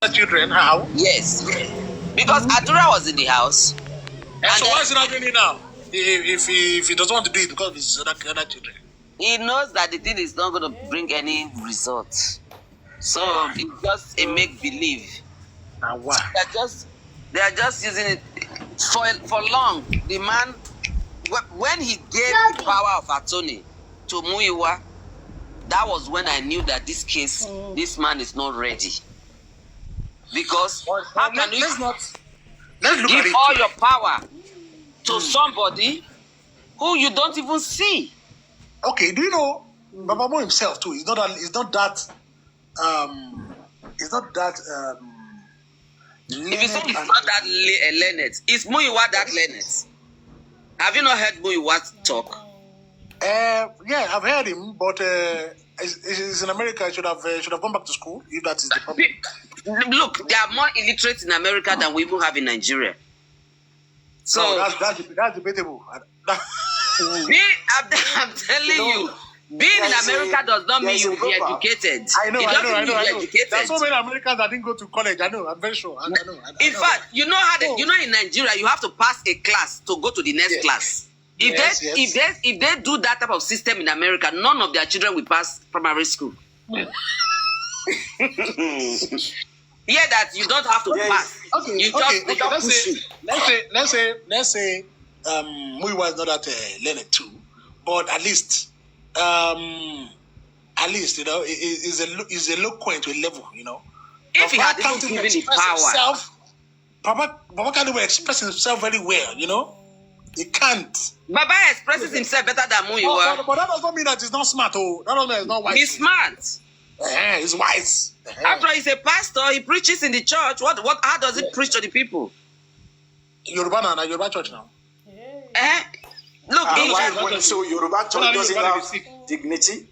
children? How? Yes. Because ADURA was in the house. And so why is he not doing it now? If he doesn't want to do it because of his other children. He knows that the thing is not going to bring any results. So it's just a make-believe. And why? They are just using it for long. The man, when he gave the power of attorney to Muyiwa, that was when I knew that this case, this man is not ready. Because how can you give all your power to somebody who you don't even see? Okay, do you know Baba Mo himself too? He's not that. If you say he's not that learned, is Muyiwa that learned? Have you not heard Muyiwa talk? Yeah, I've heard him, but he's in America. Should have gone back to school if that is the problem. Look, they are more illiterate in America than we even have in Nigeria. So no, that's debatable. I'm telling you, being in America does not mean you be educated. I know. Educated. There are so many Americans that didn't go to college. I know. I'm very sure. I know. In fact, you know how you know in Nigeria you have to pass a class to go to the next class. If they do that type of system in America, none of their children will pass primary school. Yeah, that you don't have to pass. Okay. Let's say Muyiwa is not that learned too, but at least you know, is eloquent to a level, you know. If he had even given the power, Baba can't even express himself very well, you know. He can't. Baba expresses himself better than Muyiwa. But that does not mean that he's not smart. Oh, that doesn't mean he's not wise. He's smart. He's wise. After he's a pastor, he preaches in the church. How does he preach to the people? Yoruba church now. Look, so Yoruba church doesn't have dignity?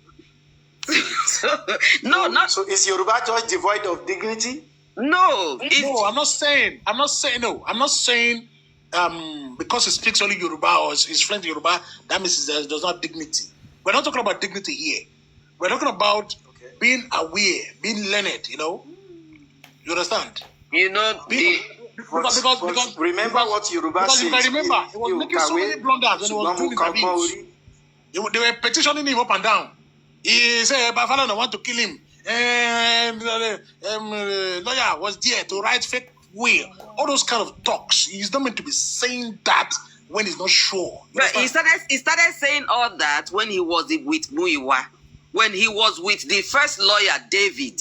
No. So is Yoruba church devoid of dignity? No. No, I'm not saying because he speaks only Yoruba or his friend Yoruba, that means he does not have dignity. We're not talking about dignity here. We're talking about being aware, being learned, you know. You understand? You know, because remember what Yoruba says. Because if I remember, he was making so many blunders when he was doing interviews. They were petitioning him up and down. He said, Bafala no want to kill him. Lawyer was there to write fake will. All those kind of talks. He's not meant to be saying that when he's not sure. But he started saying all that when he was with Muyiwa. When he was with the first lawyer, David.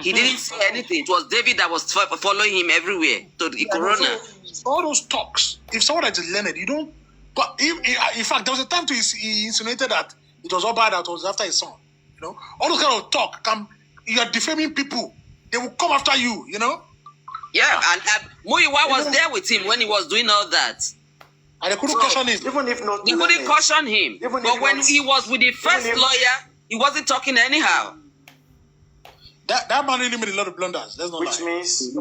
He didn't say anything. It was David that was following him everywhere to the corona. So all those talks, if someone that is learned, you don't. But in fact, there was a time he insinuated that it was all bad that was after his son. You know, all those kind of talk. You are defaming people. They will come after you. You know. Yeah, and Muyiwa was there with him when he was doing all that. And they couldn't caution him. Even if not, they couldn't caution him. But when he was with the first lawyer, he wasn't talking anyhow. That man really made a lot of blunders. That's not Which means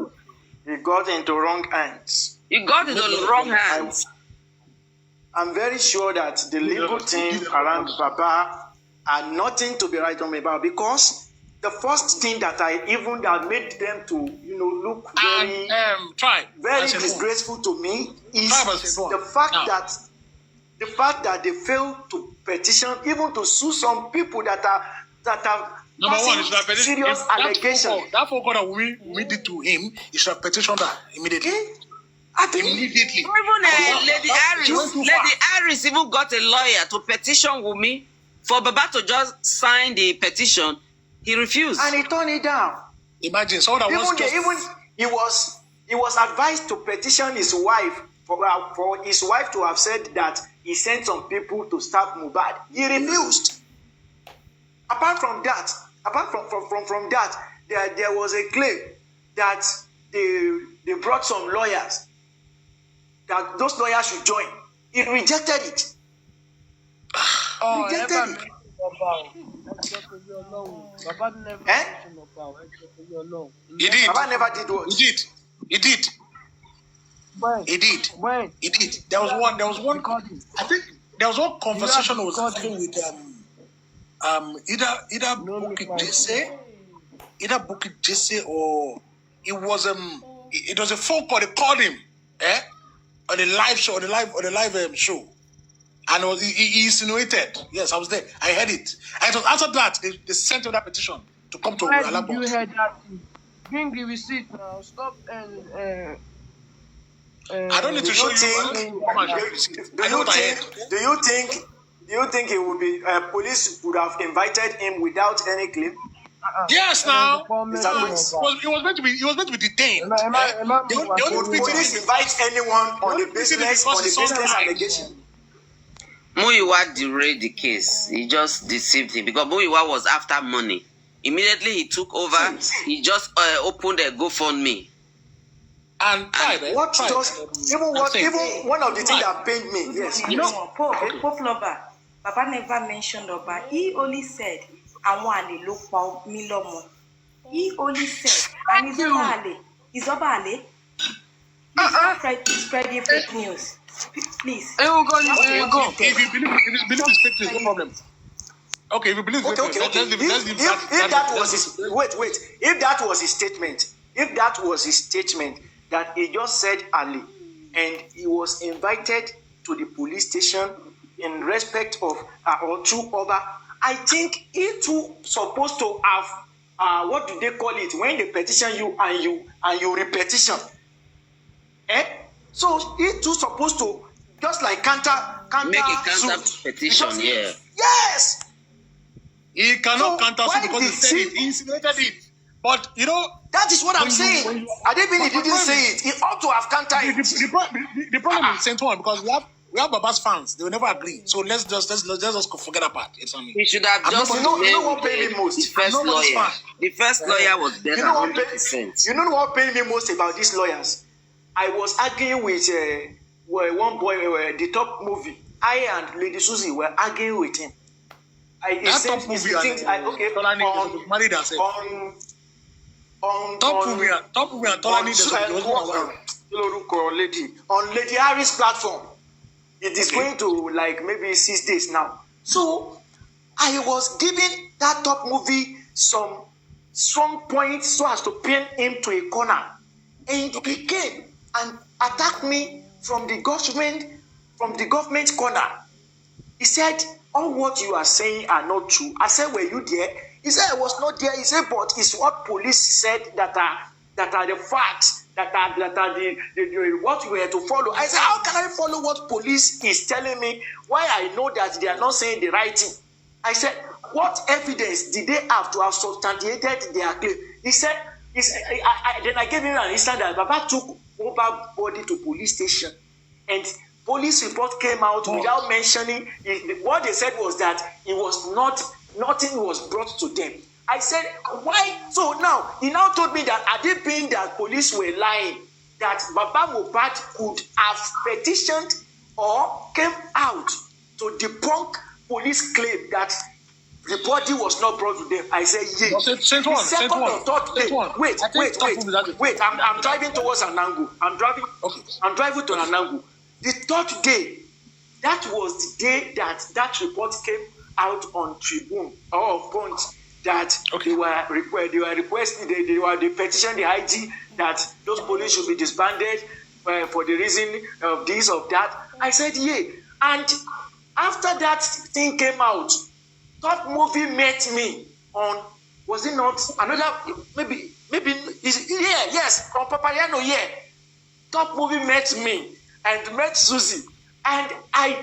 he got into wrong hands. He got into the wrong hands. I'm very sure that the legal team around Baba are nothing to be right on about, because the first thing that made them to look very disgraceful to me is the fact that they failed to petition, even to sue some people that are number one, it should have petitioned. Serious allegation. That phone call that we did to him, he should have petitioned that immediately. Immediately. Even Lady Harris even got a lawyer to petition Wummi for Baba to just sign the petition. He refused. And he turned it down. Imagine someone that he was advised to petition his wife for his wife to have said that he sent some people to stab Mohbad. He refused. Apart from that, there was a claim that they brought some lawyers, that those lawyers should join. He rejected it. Rejected it. He did. Baba never did what? He did. There was one. I think there was one conversation I was having with either Bukit Jesse or it was a phone call. They called him, on a live show, on a live show, and he insinuated. Yes, I was there. I heard it. And after that, they sent him that petition to come to Alabama. You heard that? Bring the receipt now. Stop I don't need to show you. Do you think he would be? Police would have invited him without any claim? Yes, now. He was meant to be detained. Police invite anyone on the business allegation. Muyiwa derailed the case. He just deceived him because Muyiwa was after money. Immediately he took over. He just opened a GoFundMe. And even one of the things that pained me, yes. You know, Pope Lover, Papa never mentioned Oba. He only said, I want to look for Milomo. He only said, and it's Oba Ale. It's Oba Ale. He's spreading fake news. Please. If you believe it's fake news, no problem. Okay, if you believe it's fake news, if that was his if that was his statement, that he just said Ali, and he was invited to the police station in respect of or two other, I think he too supposed to have what do they call it when they petition you and you repetition. So he too supposed to just like counter make a counter petition, yeah. Yes. He cannot counter because he said it. He insinuated it. But you know, that is what I'm saying. I didn't mean he didn't say it. He ought to have countered it. The problem is Saint One because we have Baba's fans. They will never agree. So let's just forget that part. He should have just you know what paid me most? The first lawyer. The first lawyer was better. You know what paid me most about these lawyers? I was arguing with one boy, the top movie. I and Lady Susie were arguing with him. Top movie and Tolani on Lady Harris platform. It is going to like maybe 6 days now. So I was giving that top movie some strong points so as to pin him to a corner, and he came and attacked me from the government corner. He said, all what you are saying are not true. I said, were you there? He said, I was not there. He said, but it's what police said that are the facts, that are the what we have to follow. I said, how can I follow what police is telling me? Why I know that they are not saying the right thing? I said, what evidence did they have to have substantiated their claim? He said, then I gave him an instance that Baba took over body to police station, and police report came out without mentioning it. What they said was that it was nothing was brought to them. I said, why? So now, he now told me that had it been that police were lying, that Baba Mohbad could have petitioned or came out to debunk police claim that the body was not brought to them. I said, yeah. Wait, I'm driving towards Anangu. I'm driving to Anangu. The third day, that was the day that report came out on Tribune or Punch that they petitioned the IG that those police should be disbanded for the reason of this, of that. I said, yeah. And after that thing came out, Top Movie met me on, was it not another, maybe, yes, on Papayano, yeah. Top Movie met me and met Susie. And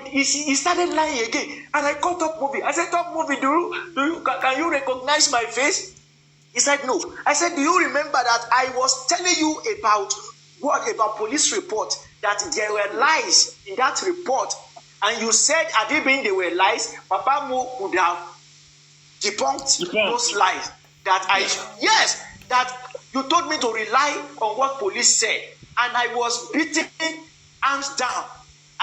he started lying again. And I called Top Movie. I said, Top Movie, can you recognize my face? He said, no. I said, do you remember that I was telling you about police report, that there were lies in that report, and you said, had it been they were lies, Papa Mo would have debunked those lies. That you told me to rely on what police said, and I was beating hands down.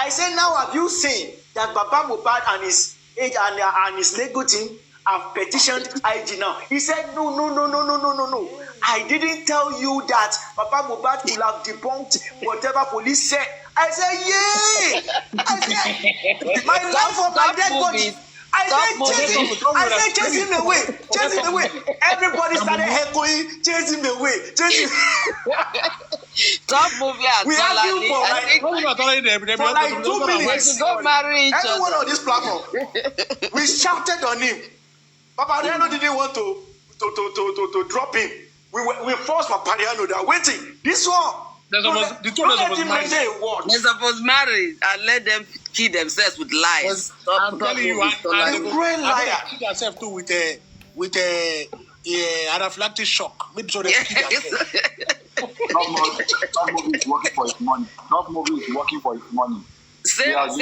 I said, now have you seen that Baba Mohbad and his legal team have petitioned IG now? He said, no. I didn't tell you that Baba Mohbad will have debunked whatever police said. I said, yeah. I said, my life for my dead body. I said, chase him away. Chase him away. Everybody started echoing, chase him away. Chase him. Stop moving at We argued for like 2 minutes. Go marry each Everyone other. on this platform. We shouted on him. Papariano didn't want to drop him. We forced Papariano that waiting. This one. The two of them was married. They're supposed to marry and let them kill themselves with lies. I'm telling you, great liar. Kill yourself too with a anaphylactic shock. Maybe so they kill themselves. That movie is working for his money. That movie is working for his money. Same is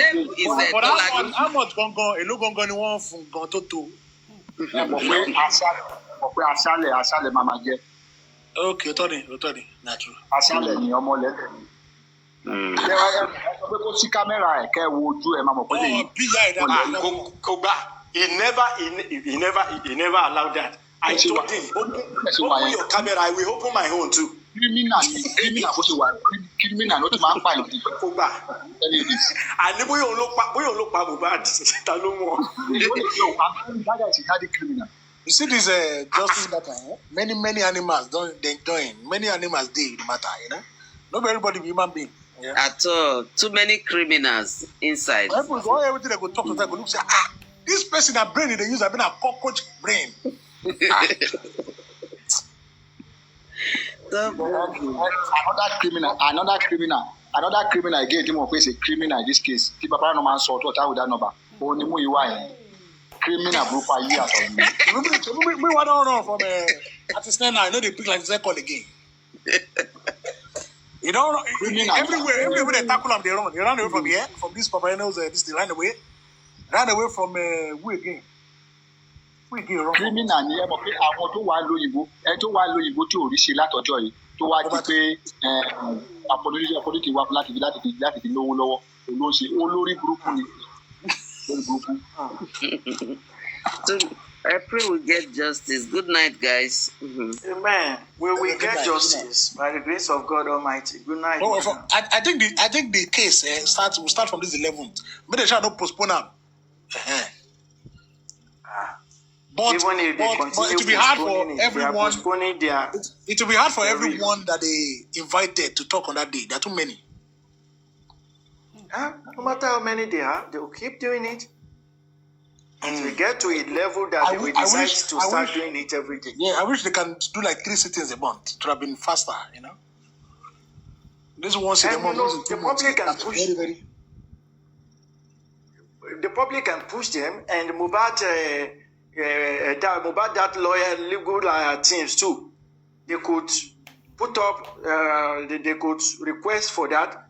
But how much gongo? A low gongo ni one from gonto to. Asale mama jẹ. Okay, Tony, natural. Asale ni ọmọ lẹ́tẹ̀. Ṣé wàá sọ pé kó sí kámẹ́rà ẹ̀ kẹ́ wo ojú ẹ̀ máa mọ̀ pé lè yí. Kogba, he never allowed that. I told him, open your camera, I will open my own too. Criminal bó ṣe wà criminal ló ti máa ń pààyàn ní Kogba. Àní bóyá òun ló pa Mohbad ta ló mọ̀. You see this justice matter, eh? Many animals many animals dey the matter, you know. Not everybody be human being. Yeah? at all. Too many criminals inside. Everything they go talk to them, go look say, this person that brain they use have been a cockroach brain. Another criminal again. Tí mo face a criminal in this case. Tí bàbá náà máa ń sọ ọ̀tọ̀ with that number. Òun ni mú ìwà yẹn. Criminal burúkú ayé àtọ̀. We want to run from artist now. I know they pick like this call again. You know, everywhere they tackle them, they run. They ran away from here, from this Papayanos. They ran away from who again? Criminal ni ẹ mọ̀ pé àwọn tó wà lóyìnbó tí ò rí ṣe látọjọ́ yìí tó wá di pé àpọ̀lọ́dún wà láti fi lówó lọ́wọ́ olórí burúkú ni. So I pray we get justice. Good night, guys. Amen. We will get justice by the grace of God Almighty. Good night. I think the case will start from this 11th. But they shall not postpone them. But it will be hard for everyone. It will be hard for everyone that they invited to talk on that day. There are too many. No matter how many they are, they will keep doing it. Until we get to a level that they will decide to start doing it every day. Yeah, I wish they can do like 3 sittings a month. It would have been faster, you know. This one sit a month. The public can push. The public can push them, and Mohbad, that lawyer, legal teams too. They could put up. They could request for that.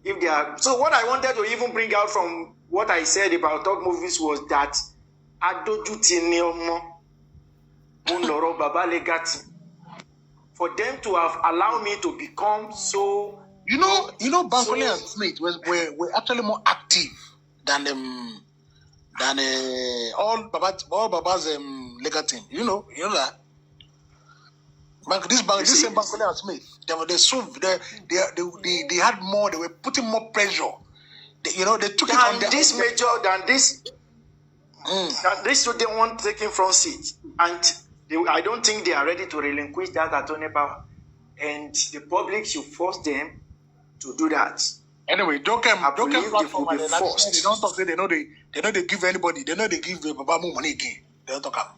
If they are, so what I wanted to even bring out from what I said about top movies was that for them to have allowed me to become so. You know, Bankole and Smith were actually more active than all Baba's legal team. You know that. This same Bankole and Smith, they had more. They were putting more pressure. They took it on this major than this. That this they want taking front seat, and I don't think they are ready to relinquish that attorney power, and the public should force them to do that. Anyway, don't platform. They don't talk. They know they give anybody. They know they give Baba more money again. They don't talk.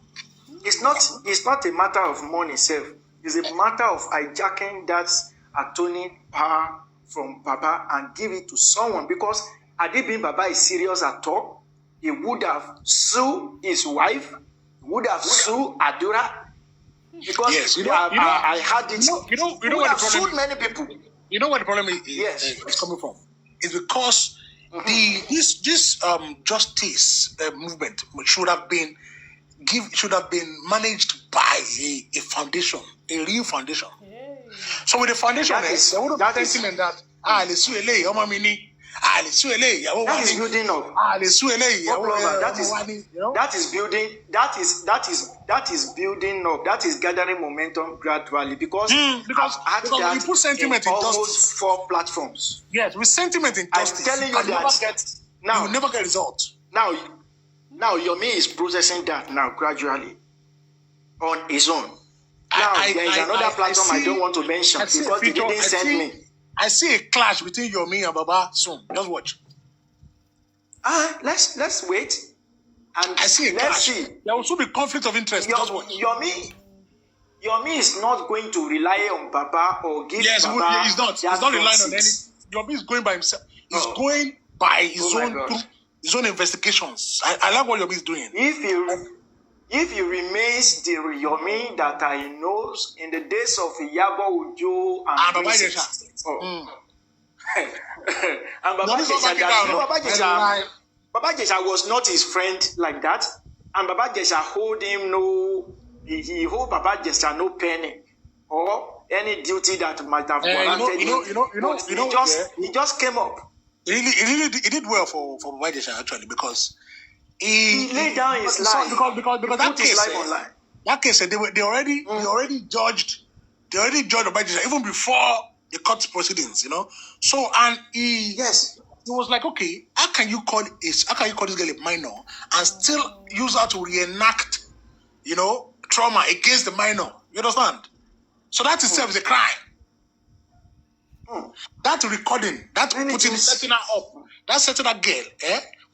It's not a matter of money, self. It's a matter of hijacking that attorney power from Baba and give it to someone, because had it been Baba is serious at all, he would have sued his wife, he would have sued ADURA, because yes, I had it. You know he would have sued many people. You know what the problem is coming from? It's because this justice movement should have been managed by a foundation, a real foundation. So with the foundation, they would have been thinking that that is building up. That is gathering momentum gradually, because we put sentiment in almost 4 platforms. Yes, with sentiment in justice, I'm telling you that you will never get results. Now, Now Yomi is processing that now gradually on his own. Now there is another platform I don't want to mention because they didn't send me. I see a clash between Yomi and Baba soon. Just watch. Let's wait. And I see a let's clash. see. There will soon be conflict of interest. Just watch. Yomi is not going to rely on Baba or give Baba. Yes, he's not. He's not relying on any. Yomi is going by himself. He's going by his own investigations. I like what Yomi is doing. If he remains the Yomi that I know in the days of Iyabo Ojo and Baba Jesha, Baba Jesha was not his friend like that, and Baba Jesha hold him he hold Baba Jesha no penny or any duty that might have warranted him. He just came up. He did well for Baba Jesha actually because he laid down his life because that case that case they already judged Baba Jesha even before the court proceedings, So and he was like, okay, how can you call this girl a minor and still use her to reenact, trauma against the minor? You understand? So that itself is a crime. That recording, setting her up, that setting that girl,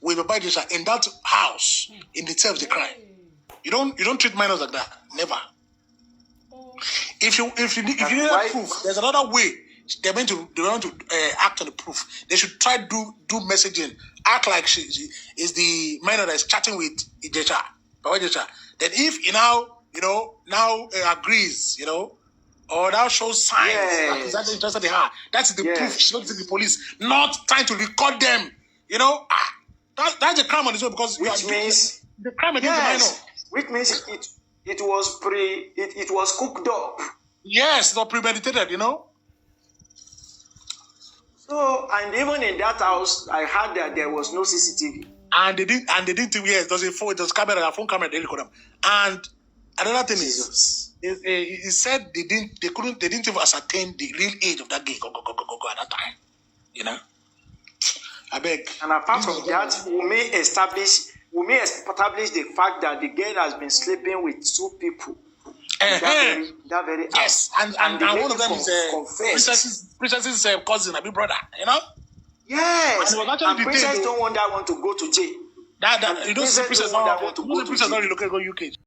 with Baba Jesha in that house in itself is a crime. You don't treat minors like that. Never. If you need proof, there's another way. They want to act on the proof. They should try do messaging, act like she is the minor that is chatting with Baba Jesha. Then if he now agrees, or now shows signs that he's actually interested in her, that's the proof. She's going to the police, not trying to record them. That's a crime on its own because which means the crime against the minor. Which means it was cooked up. Yes, not premeditated, So, and even in that house, I heard that there was no CCTV. And they didn't. Yes, there's a phone camera. They record them. And another thing is, he said they didn't even ascertain the real age of that girl at that time. I beg. And apart from that, Wummi established the fact that the girl has been sleeping with two people. That very yes, and one of them is Princess's cousin, a big brother, Yes, and Princess don't want that one to go to jail. You don't see Princess not relocated to UK.